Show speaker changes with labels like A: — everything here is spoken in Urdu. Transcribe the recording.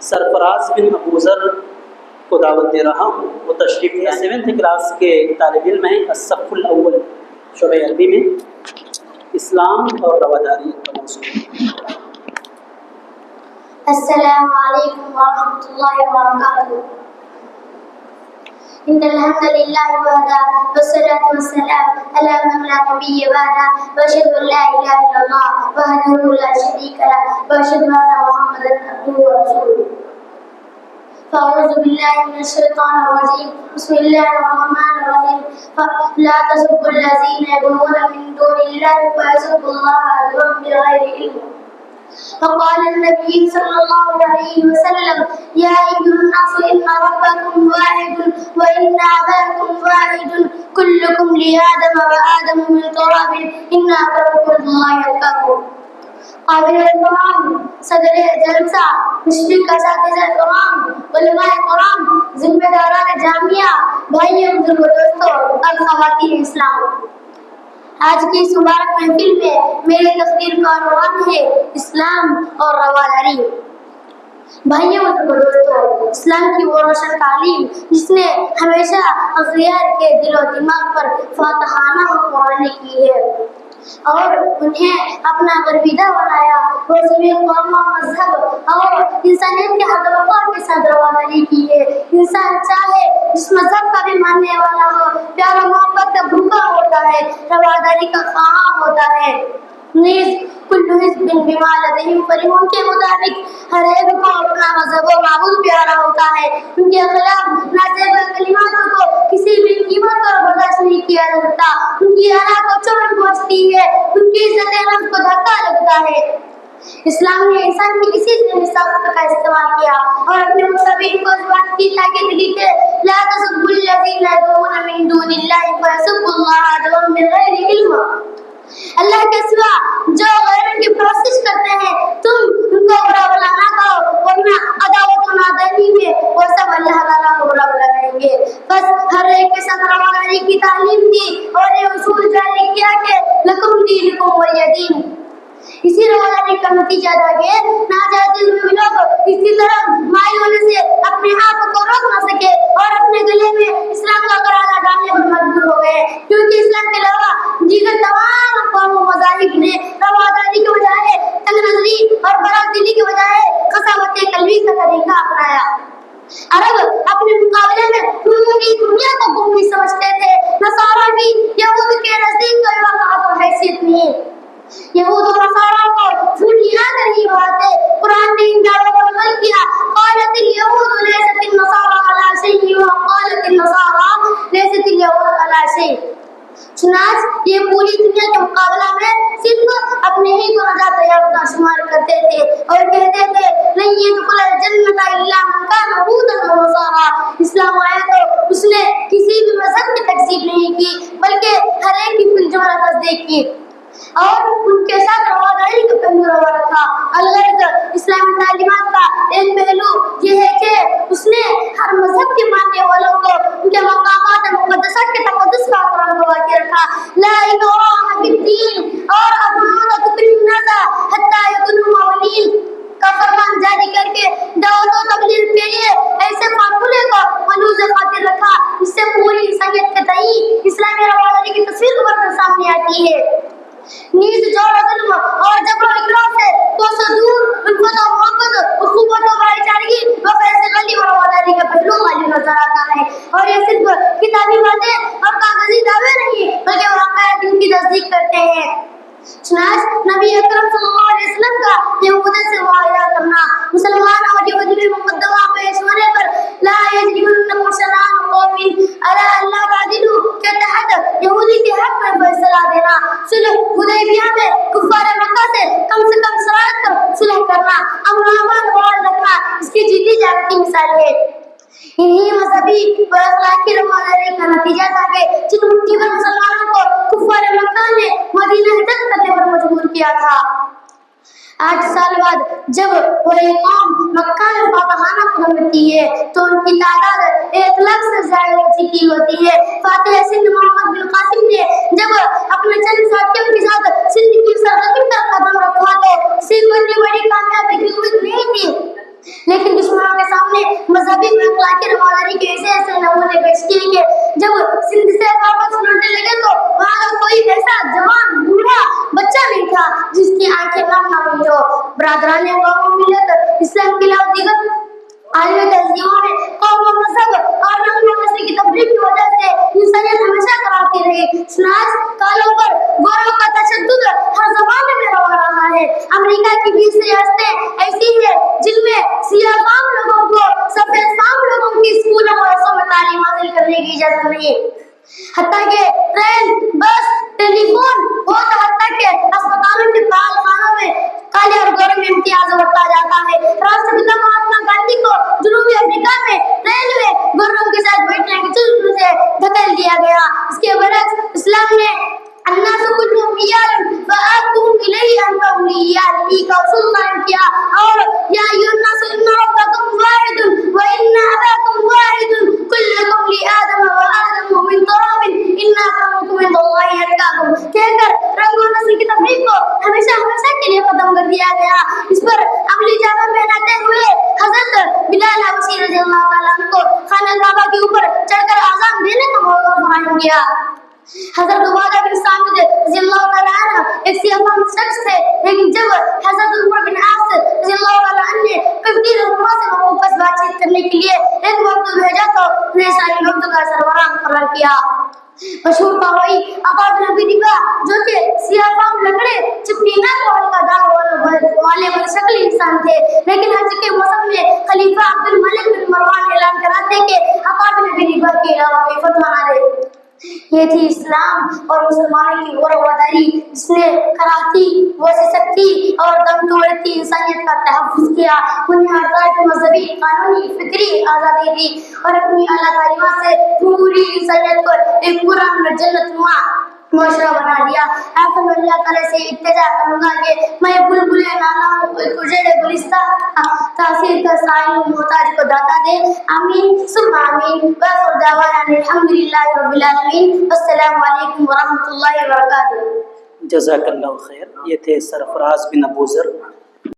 A: سرفراز بن ابو ذر کو دعوت دے رہا ہوں. وہ تشریف لائیں. 7th کلاس کے طالب علم ہیں. الصف الاول شعبہ عربی میں اسلام اور رواداری کا موضوع.
B: السلام علیکم ورحمۃ اللہ وبرکاتہ. إن الحمد لله وحده والصلاة والسلام على من لا نبي بعده وأشهد أن لا إله إلا الله وحده لا شريك له وأشهد أن محمدا عبده ورسوله. فأعوذ بالله من الشيطان الرجيم. بسم الله الرحمن الرحيم. لا تسبوا الذين يدعون من دون الله فيسبوا الله عدوا بغير علم. فقال النبي صلى الله عليه وسلم يا أيها الناس إن ربكم واحد وإن أباكم واحد كلكم لآدم وآدم من تراب إن أكرمكم عند الله أتقاكم. قابل احترام صدر جلسہ، مشرق اساتذہ کرام، علماء کرام، ذمہ داران جامعہ، بھائیوں بزرگوں، دوستوں اور خواتین اسلام، آج کی اس مبارک محفل میں میرے تقریر کا عنوان ہے اسلام اور رواداری. بھائیوں اور دوستوں، اسلام کی وہ روشن تعلیم جس نے ہمیشہ اغیار کے دل و دماغ پر فاتحانہ حکمرانی کی ہے اور انہیں اپنا گرویدہ بنایا. وہ سبھی قوم و مذہب اور انسانیت کے ہر طبقہ کے ساتھ رواداری کی ہے. انسان چاہے جس مذہب کا بھی ماننے والا ہو، پیار و محبت کا بھوکا ہوتا ہے، رواداری کا خواہاں ہوتا ہے. نیز کل حزب بما لدیہم فرحون کے مطابق ہر ایک کو اپنا مذہب و معبود پیارا ہوتا ہے. ان کے خلاف نازیبا کلماتوں کو کسی بھی قیمت پر برداشت نہیں کیا جا سکتا. ان کی آرا کو چوٹ پہنچتی ہے، ان کی عزت نفس کو دھکا لگتا ہے. اسلام نے انسان کی اسی ذہنی ساخت کا استعمال کیا اور اپنے متبعین کو اس بات کی تاکید دی کہ لا تسبوا الذین يدعون من دون اللہ فیسبوا اللہ عدوا بغیر علم. اللہ کے سوا جو غیروں کی پرستش کرتے ہیں تم ان کو برا بلا نہ کہو، ورنہ عداوت و نادانی میں وہ سب اللہ تعالیٰ کو برا بلا کہیں گے. بس ہر ایک کے ساتھ رواداری کی تعلیم دی اور یہ اصول جاری کیا کہ لکم دینکم ولی دین. اسی رواداری کا نتیجہ تھا کہ نہ چاہتے ہوئے بھی لوگ اسی طرح مائل ہونے سے اپنے آپ کو روک نہ سکے اور اپنے گلے میں اسلام کا قرآن ڈالنے پر مجبور ہو گئے، کیونکہ اسلام کے علاوہ دیگر تمام اقوام و مذاہب نے رواداری کے بجائے تنگ نظری اور برا دلی کے بجائے قساوت قلبی کا طریقہ اپنایا. عرب اپنے مقابلے میں پوری دنیا کو قومی سمجھتے تھے. نصارہ بھی یہود کے نزدیک کوئی وقعت و حیثیت نہیں. یہود و نصارہ کو جھوٹی یاد نہیں باتیں. قرآن نے ان دعووں کو نقل کیا. قالت الیہود لیست النصارى علی شیء وقالت النصارى لیست الیہود علی شیء. چنانچہ یہ پوری دنیا کے مقابلہ میں صرف اپنے ہی کو نجات یافتہ شمار کرتے تھے اور کہتے تھے لن يدخل الجنة الا من كان هودا او نصارى. اسلام آیا تو اس نے کسی بھی مذہب کی تکذیب نہیں کی بلکہ ہر ایک کی فلجمرہ تصدیق کی اور ان کے ساتھ رواداری کا پہلو روا رکھا. الغرض اسلامی تعلیمات کا ایک پہلو یہ ہے کہ اس نے ہر مذہب کے ماننے والوں کو ان کے مقامات مقدسات کے تقدس کا احترام کروا کے رکھا. لا اکراہ فی الدین اور افعال تکریم الناس حتی یکونوا مؤمنین کا فرمان جاری کر کے دعوت و تبلیغ کے لیے ایسے فارمولے کو ملحوظ خاطر رکھا جس سے پوری انسانیت کے تئیں اسلامی رواداری کی تصویر ابھر سامنے آتی ہے. نیز جور و ظلم اور جبر و اکرام سے کوسوں دور الفت و محبت، اخوت و بھائی چارگی و فیصلگی و رواداری کا پہلو غالب نظر آتا ہے. اور یہ صرف کتابی باتیں اور کاغذی دعوے نہیں بلکہ واقعات ان کی تصدیق کرتے ہیں. چنانچہ نبی اکرم صلی اللہ علیہ وسلم کا یہودیت سے معاہدہ کرنا، مسلمان اور یہودی میں مقدمہ پیش ہونے پر لا یجرمنکم شنآن قوم علی الا تعدلوا کے تحت یہودی کے حق میں فیصلہ دینا، صلح حدیبیہ میں کفار مکہ سے کم شرائط پر صلح کرنا، امن و امان بحال رکھنا اس کی جیتی جاگتی مثال ہے. انہی مذہبی و اخلاقی رواداری کا نتیجہ تھا کہ جن مٹھی بھر مسلمانوں کو کفار مکہ نے مدینہ ہجرت کرنے پر مجبور کیا تھا، 8 سال بعد جب وہ قوم مکہ میں فاتحانہ قدم رکھتی ہے تو ان کی تعداد 1 لاکھ سے زیادہ ہو چکی ہوتی ہے. فاتح سندھ محمد بن قاسم نے جب اپنے چند ساتھیوں کے ساتھ سندھ کی سرزمین پر قدم رکھا تو کسی کو اتنی بڑی کامیابی کی امید نہیں تھی، لیکن دشمن نے مذہبی اور اخلاقی رواداری کے ایسے ایسے نمونے پیش کیے کہ جب سندھ سے واپس لوٹنے لگے تو وہاں کوئی ایسا جوان بوڑھا بچہ نہیں تھا جس کی آنکھیں نم نہ ہوئی ہو. برادران قوم ملت اسلام کے علاوہ دیگر عالمی تہذیبوں نے قوم و مذہب اور نقل و نسل کی تفریق کی وجہ سے انسانیت ہمیشہ کراتی رہی. چنانچہ کالوں پر گوروں کا تشدد ہر زمانے میں روا رہا ہے. امریکہ کی 20 ریاستیں ایسی ہیں جن میں سیاہ فام لوگوں کو سفید فام لوگوں کی اسکول اور مدرسوں میں تعلیم حاصل کرنے کی اجازت نہیں ہے. حتیٰ کہ ٹرین، بس، ٹیلی فون بہت حد تک کہ اسپتالوں کے پال خانوں میں کالے اور گورے میں امتیاز بڑھتا جاتا ہے. راشٹرپتی مہاتما گاندھی کو جنوبی افریقہ میں ٹرین میں گوروں کے ساتھ بیٹھنے کے جرم سے دھکیل دیا گیا. اس کے برعکس اسلام نے الناس كلهم عيال فآتوهم إليه أنفسهم لعياله کا اصول قائم کیا اور یا أيها الناس إن ربكم واحد وإن أباكم واحد كلكم لآدم وآدم من تراب إن أكرمكم عند الله أتقاكم کہہ کر رنگ و نسل کی تفریق کو ہمیشہ کے لیے ختم کر دیا گیا. اس پر عملی جامہ پہناتے ہوئے حضرت بلال حبشی رضی اللہ تعالیٰ عنہ کو خانہ کعبہ کے اوپر چڑھ کر اذان دینے کا موقع فراہم کیا. حضرت عبادہ بن صامت رضی اللہ تعالیٰ عنہ ایک سیاہ فام شخص تھے، لیکن جب حضرت عمر بن عاص رضی اللہ تعالیٰ عنہ نے قبطی رہنما سے واپس بات چیت کرنے کے لیے ایک وقت بھیجا تو انہیں ساری وقت کا سربراہ مقرر کیا. مشہور پاوئی آقا بن ابی ربا جو کہ سیاہ فام لکڑے چپٹینا کو ہلکا داغ والے بدشکل انسان تھے، لیکن حج کے موسم میں خلیفہ عبد الملک بن مروان اعلان کراتے کہ آقا بن ابی ربا کے علاوہ کوئی فتویٰ نہ دے. یہ تھی اسلام اور مسلمانوں کی وہ رواداری جس نے کراہتی، ویسے سختی اور دم توڑتی انسانیت کا تحفظ کیا. انہیں ہر طرح کی مذہبی، قانونی، فکری آزادی دی اور اپنی اعلیٰ تعلیمات سے پوری انسانیت کو ایک پورا جنت نما معاشرہ بنا دیا. آخر میں اللہ تعالیٰ سے التجا کروں گا کہ میں بلبل نالا ہوں، اجڑے گلستہ تاثیر کا سائل ہوں، محتاج کو داتا دے. آمین ثم آمین. وآخر دعوانا الحمدللہ رب العالمین. السلام علیکم ورحمۃ اللہ وبرکاتہ.
A: جزاک اللہ خیر. یہ تھے سرفراز بن ابو ذر